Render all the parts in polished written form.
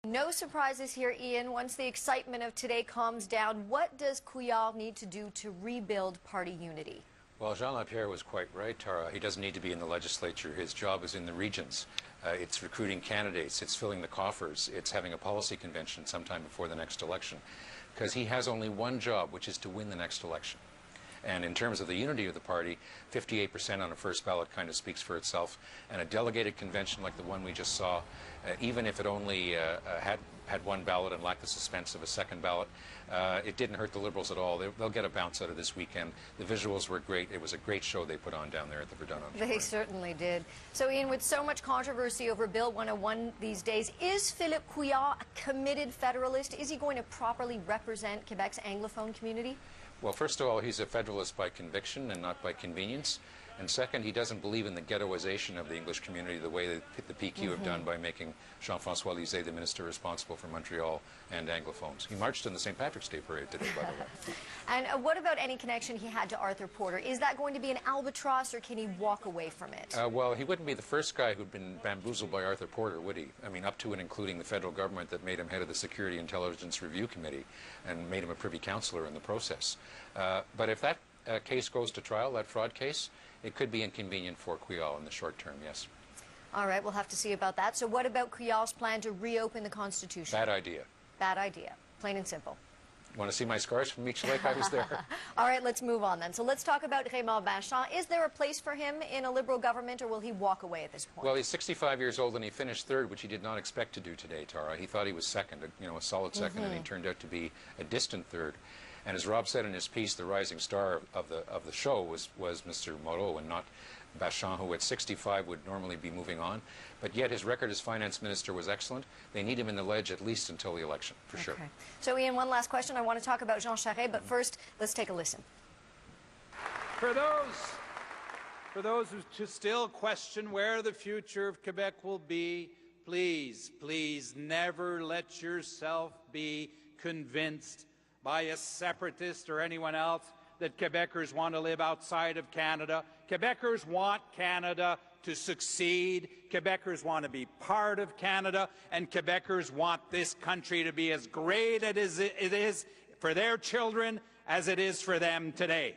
No surprises here, Ian. Once the excitement of today calms down, what does Couillard need to do to rebuild party unity? Well, Jean Lapierre was quite right, Tara. He doesn't need to be in the legislature. His job is in the regions. It's recruiting candidates. It's filling the coffers. It's having a policy convention sometime before the next election. Because he has only one job, which is to win the next election. And in terms of the unity of the party, 58% on a first ballot kind of speaks for itself. And a delegated convention like the one we just saw, even if it only had one ballot and lacked the suspense of a second ballot, it didn't hurt the Liberals at all. They'll get a bounce out of this weekend. The visuals were great. It was a great show they put on down there at the Verdun Auditorium. They certainly did. So, Ian, with so much controversy over Bill 101 these days, is Phillipe Couillard a committed federalist? Is he going to properly represent Quebec's Anglophone community? Well, first of all, he's a federalist by conviction and not by convenience. And second, he doesn't believe in the ghettoization of the English community the way that the PQ have done by making Jean-François Lisée the minister responsible for Montreal and Anglophones. He marched in the St. Patrick's Day parade today, by the way. And what about any connection he had to Arthur Porter? Is that going to be an albatross, or can he walk away from it? Well, he wouldn't be the first guy who'd been bamboozled by Arthur Porter, would he? I mean, up to and including the federal government that made him head of the Security Intelligence Review Committee and made him a privy councillor in the process. But if that case goes to trial, that fraud case, it could be inconvenient for Couillard in the short term, yes. All right, we'll have to see about that. So what about Couillard's plan to reopen the Constitution? Bad idea. Bad idea, plain and simple. Want to see my scars from Meech Lake? I was there. All right, let's move on then. So let's talk about Raymond Vincent. Is there a place for him in a Liberal government, or will he walk away at this point? Well, he's 65 years old, and he finished third, which he did not expect to do today, Tara. He thought he was second, a solid second, and he turned out to be a distant third. And as Rob said in his piece, the rising star of the show was Mr. Marois and not Bachand, who at 65 would normally be moving on. But yet his record as finance minister was excellent. They need him in the ledge at least until the election, for sure. So, Ian, one last question. I want to talk about Jean Charest, but first, let's take a listen. For those who still question where the future of Quebec will be, please, please never let yourself be convinced by a separatist or anyone else that Quebecers want to live outside of Canada. Quebecers want Canada to succeed. Quebecers want to be part of Canada, and Quebecers want this country to be as great as it is for their children as it is for them today.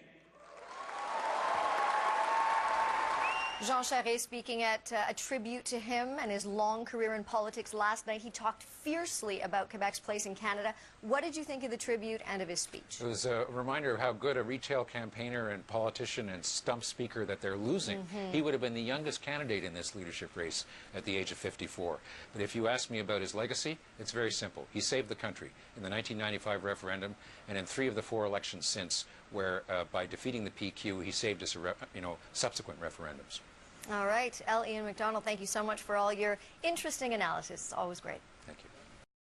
Jean Charest speaking at a tribute to him and his long career in politics last night. He talked fiercely about Quebec's place in Canada. What did you think of the tribute and of his speech? It was a reminder of how good a retail campaigner and politician and stump speaker that they're losing. He would have been the youngest candidate in this leadership race at the age of 54. But if you ask me about his legacy, it's very simple. He saved the country in the 1995 referendum and in 3 of the 4 elections since, where by defeating the PQ, he saved us subsequent referendums. All right. Ian McDonald, thank you so much for all your interesting analysis. It's always great. Thank you.